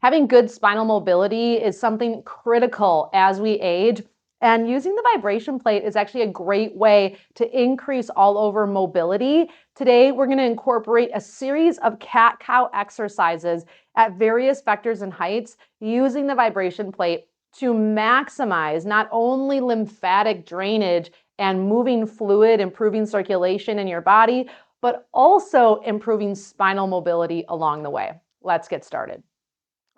Having good spinal mobility is something critical as we age, and using the vibration plate is actually a great way to increase all over mobility. Today, we're going to incorporate a series of cat-cow exercises at various vectors and heights using the vibration plate to maximize not only lymphatic drainage and moving fluid, improving circulation in your body, but also improving spinal mobility along the way. Let's get started.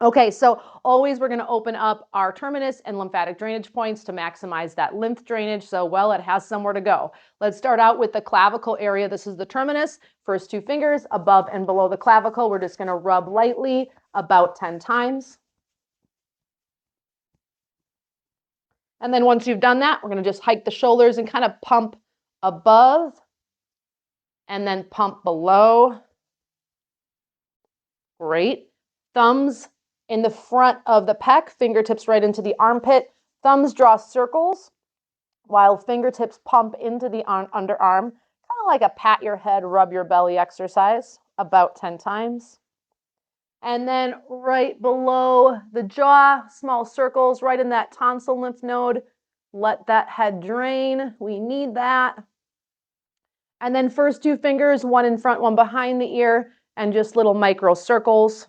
Okay, so always we're going to open up our terminus and lymphatic drainage points to maximize that lymph drainage so well it has somewhere to go. Let's start out with the clavicle area. This is the terminus. First 2 fingers above and below the clavicle. We're just going to rub lightly about 10 times. And then once you've done that, we're going to just hike the shoulders and kind of pump above and then pump below. Great. Thumbs in the front of the pec, fingertips right into the armpit. Thumbs draw circles while fingertips pump into the underarm, kind of like a pat your head, rub your belly exercise, about 10 times. And then right below the jaw, small circles right in that tonsil lymph node. Let that head drain. We need that. And then first 2 fingers, one in front, one behind the ear, and just little micro circles.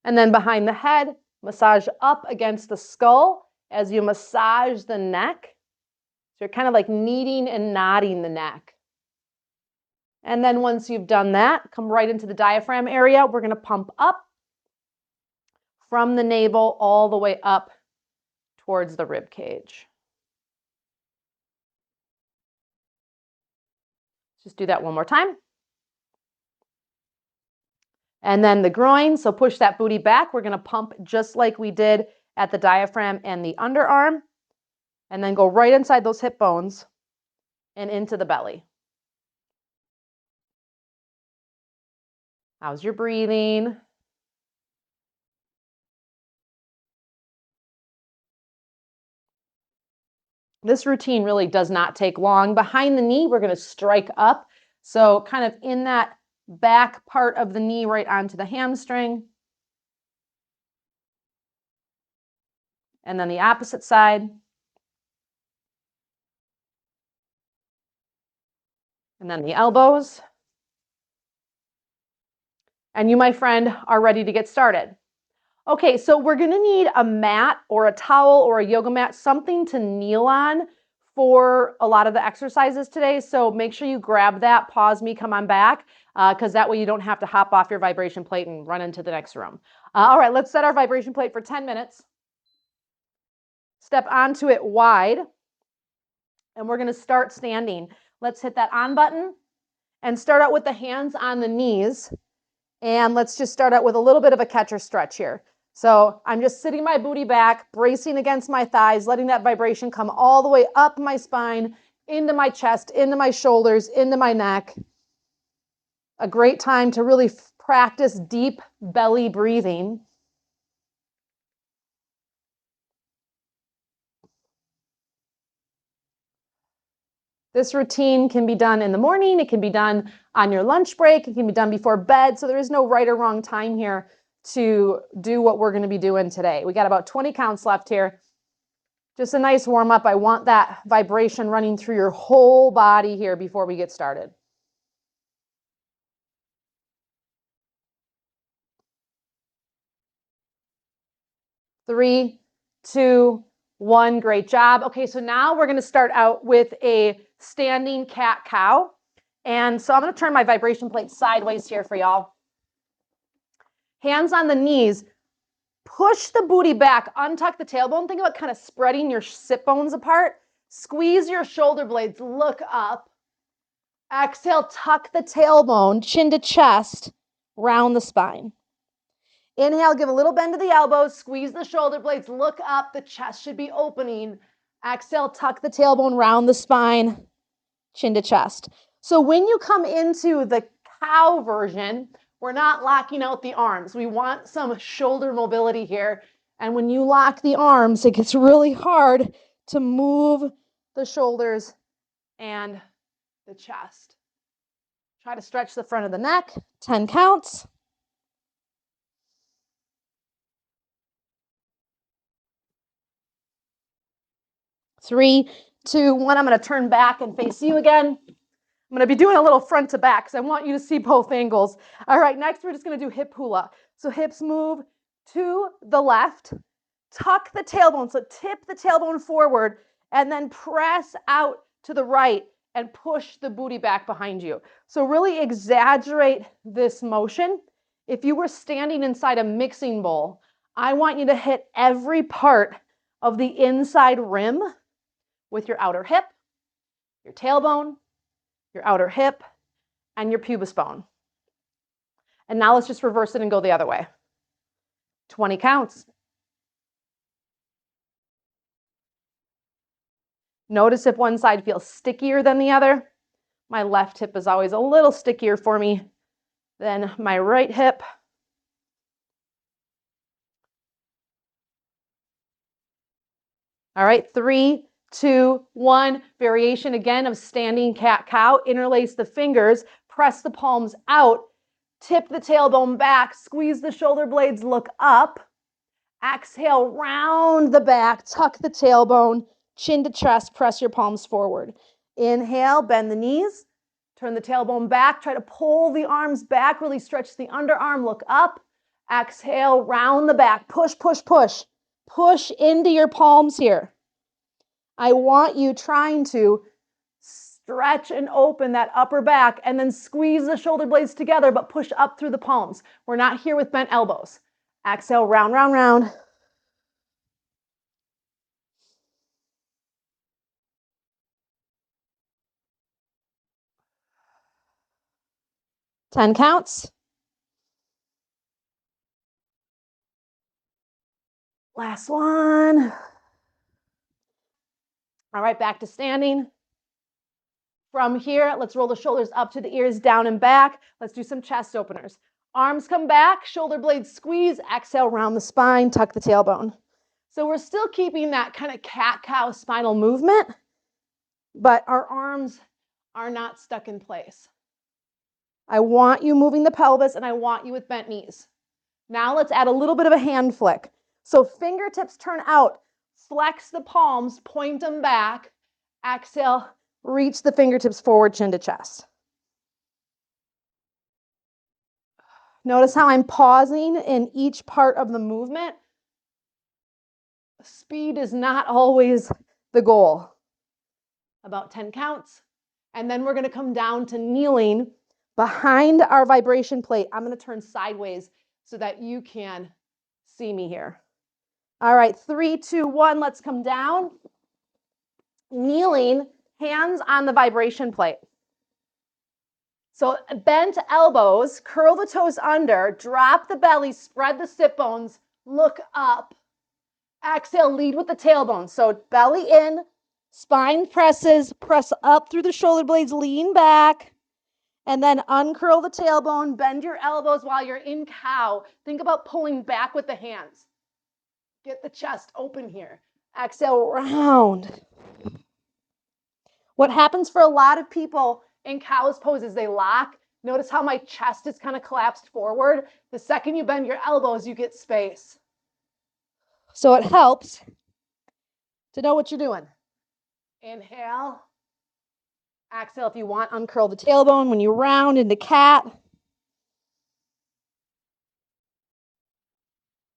And then behind the head, massage up against the skull as you massage the neck. So you're kind of like kneading and knotting the neck. And then once you've done that, come right into the diaphragm area. We're going to pump up from the navel all the way up towards the rib cage. Just do that one more time. And then the groin, so push that booty back. We're going to pump just like we did at the diaphragm and the underarm. And then go right inside those hip bones and into the belly. How's your breathing? This routine really does not take long. Behind the knee, we're going to strike up. So kind of in that back part of the knee right onto the hamstring. And then the opposite side. And then the elbows. And you, my friend, are ready to get started. Okay, so we're going to need a mat or a towel or a yoga mat, something to kneel on for a lot of the exercises today. So make sure you grab that, pause me, come on back, because that way you don't have to hop off your vibration plate and run into the next room. All right, let's set our vibration plate for 10 minutes. Step onto it wide, and we're going to start standing. Let's hit that on button and start out with the hands on the knees. And let's just start out with a little bit of a catcher stretch here. So I'm just sitting my booty back, bracing against my thighs, letting that vibration come all the way up my spine, into my chest, into my shoulders, into my neck. A great time to really practice deep belly breathing. This routine can be done in the morning. It can be done on your lunch break. It can be done before bed. So there is no right or wrong time here to do what we're going to be doing today. We got about 20 counts left here. Just a nice warm up. I want that vibration running through your whole body here before we get started. 3, 2, 1. Great job. Okay, so now we're going to start out with a standing cat-cow. And so I'm going to turn my vibration plate sideways here for y'all. Hands on the knees. Push the booty back. Untuck the tailbone. Think about kind of spreading your sit bones apart. Squeeze your shoulder blades. Look up. Exhale, tuck the tailbone, chin to chest, round the spine. Inhale, give a little bend to the elbows, squeeze the shoulder blades, look up, the chest should be opening. Exhale, tuck the tailbone, round the spine, chin to chest. So when you come into the cow version, we're not locking out the arms. We want some shoulder mobility here. And when you lock the arms, it gets really hard to move the shoulders and the chest. Try to stretch the front of the neck, 10 counts. Three, two, one. I'm going to turn back and face you again. I'm going to be doing a little front to back because I want you to see both angles. All right, next we're just going to do hip hula. So hips move to the left, tuck the tailbone, so tip the tailbone forward, and then press out to the right and push the booty back behind you. So really exaggerate this motion. If you were standing inside a mixing bowl, I want you to hit every part of the inside rim with your outer hip, your tailbone, your outer hip, and your pubis bone. And now let's just reverse it and go the other way. 20 counts. Notice if one side feels stickier than the other. My left hip is always a little stickier for me than my right hip. All right, 3, 2, 1. Variation again of standing cat-cow. Interlace the fingers, press the palms out, tip the tailbone back, squeeze the shoulder blades, look up. Exhale, round the back, tuck the tailbone, chin to chest, press your palms forward. Inhale, bend the knees, turn the tailbone back, try to pull the arms back, really stretch the underarm, look up. Exhale, round the back, push, push, push. Push into your palms here. I want you trying to stretch and open that upper back and then squeeze the shoulder blades together, but push up through the palms. We're not here with bent elbows. Exhale, round, round, round. Ten counts. Last one. All right, back to standing. From here, let's roll the shoulders up to the ears, down and back. Let's do some chest openers. Arms come back, shoulder blades squeeze, exhale, round the spine, tuck the tailbone. So we're still keeping that kind of cat-cow spinal movement, but our arms are not stuck in place. I want you moving the pelvis and I want you with bent knees. Now let's add a little bit of a hand flick. So fingertips turn out, flex the palms, point them back, exhale, reach the fingertips forward, chin to chest. Notice how I'm pausing in each part of the movement. Speed is not always the goal. About 10 counts. And then we're going to come down to kneeling behind our vibration plate. I'm going to turn sideways so that you can see me here. All right, 3, 2, 1, let's come down. Kneeling, hands on the vibration plate. So bent elbows, curl the toes under, drop the belly, spread the sit bones, look up. Exhale, lead with the tailbone. So belly in, spine presses, press up through the shoulder blades, lean back, and then uncurl the tailbone, bend your elbows while you're in cow. Think about pulling back with the hands. Get the chest open here. Exhale, round. What happens for a lot of people in cow's pose is they lock. Notice how my chest is kind of collapsed forward. The second you bend your elbows, you get space. So it helps to know what you're doing. Inhale. Exhale, if you want, uncurl the tailbone when you round into cat.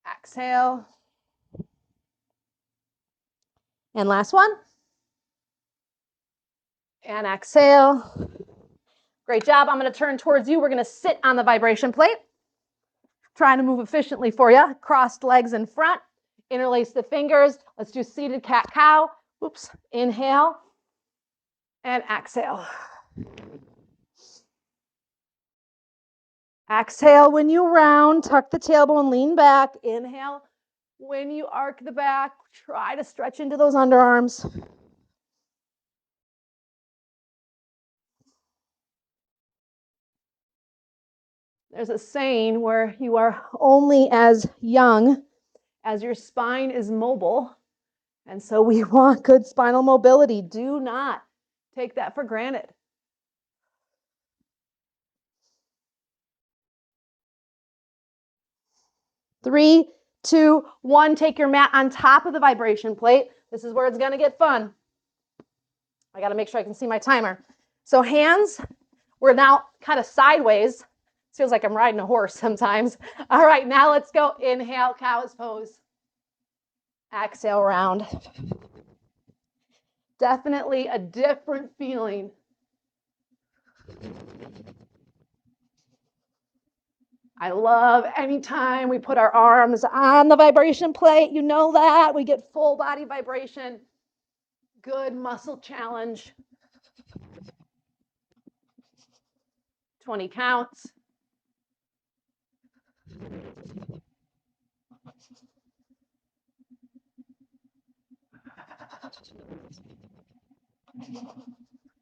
Exhale. And last one. And exhale. Great job. I'm going to turn towards you. We're going to sit on the vibration plate. Trying to move efficiently for you. Crossed legs in front. Interlace the fingers. Let's do seated cat-cow. Oops. Inhale. And exhale. Exhale when you round. Tuck the tailbone. Lean back. Inhale. When you arc the back, try to stretch into those underarms. There's a saying where you are only as young as your spine is mobile. And so we want good spinal mobility. Do not take that for granted. 3, 2, 1. Take your mat on top of the vibration plate. This is where it's going to get fun. I got to make sure I can see my timer. So hands, we're now kind of sideways. Feels like I'm riding a horse sometimes. All right, now let's go. Inhale, cow's pose. Exhale, round. Definitely a different feeling. I love anytime we put our arms on the vibration plate. You know that. We get full body vibration. Good muscle challenge. 20 counts.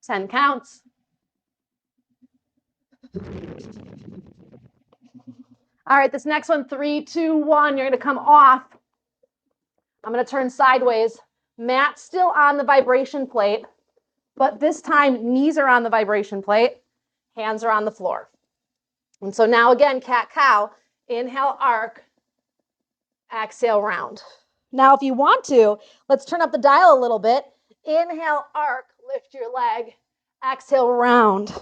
Ten counts. All right, this next one, 3, 2, 1. You're going to come off. I'm going to turn sideways. Mat still on the vibration plate, but this time knees are on the vibration plate, hands are on the floor. And so now again, cat-cow. Inhale, arc. Exhale, round. Now, if you want to, let's turn up the dial a little bit. Inhale, arc, lift your leg. Exhale, round.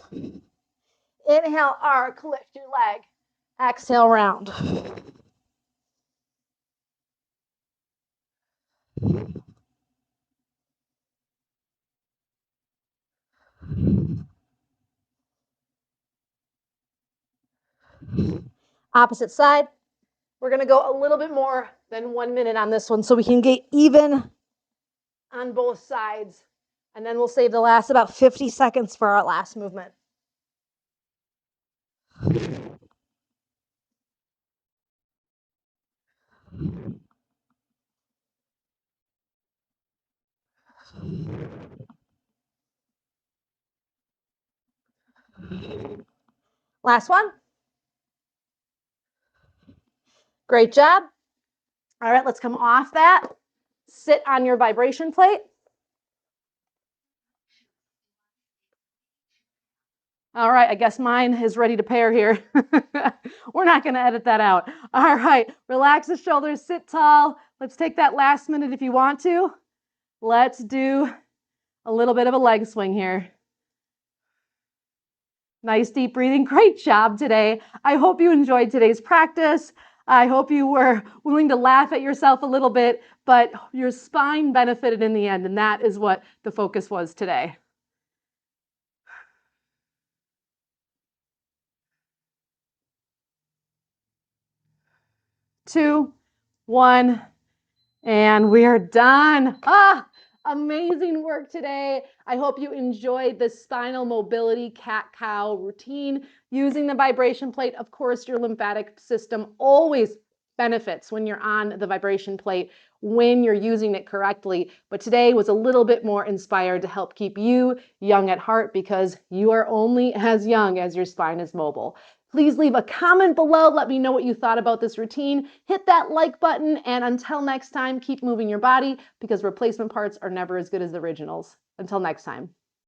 Inhale, arc, lift your leg. Exhale, round. Opposite side. We're going to go a little bit more than 1 minute on this one so we can get even on both sides. And then we'll save the last about 50 seconds for our last movement. Last one. Great job. All right, let's come off that. Sit on your vibration plate. All right, I guess mine is ready to pair here. We're not going to edit that out. All right, relax the shoulders, sit tall. Let's take that last minute if you want to. Let's do a little bit of a leg swing here. Nice deep breathing. Great job today. I hope you enjoyed today's practice. I hope you were willing to laugh at yourself a little bit, but your spine benefited in the end, and that is what the focus was today. 2, 1, and we are done. Amazing work today. I hope you enjoyed the spinal mobility cat-cow routine using the vibration plate. Of course, your lymphatic system always benefits when you're on the vibration plate, when you're using it correctly. But today was a little bit more inspired to help keep you young at heart because you are only as young as your spine is mobile. Please leave a comment below. Let me know what you thought about this routine. Hit that like button, and until next time, keep moving your body because replacement parts are never as good as the originals. Until next time.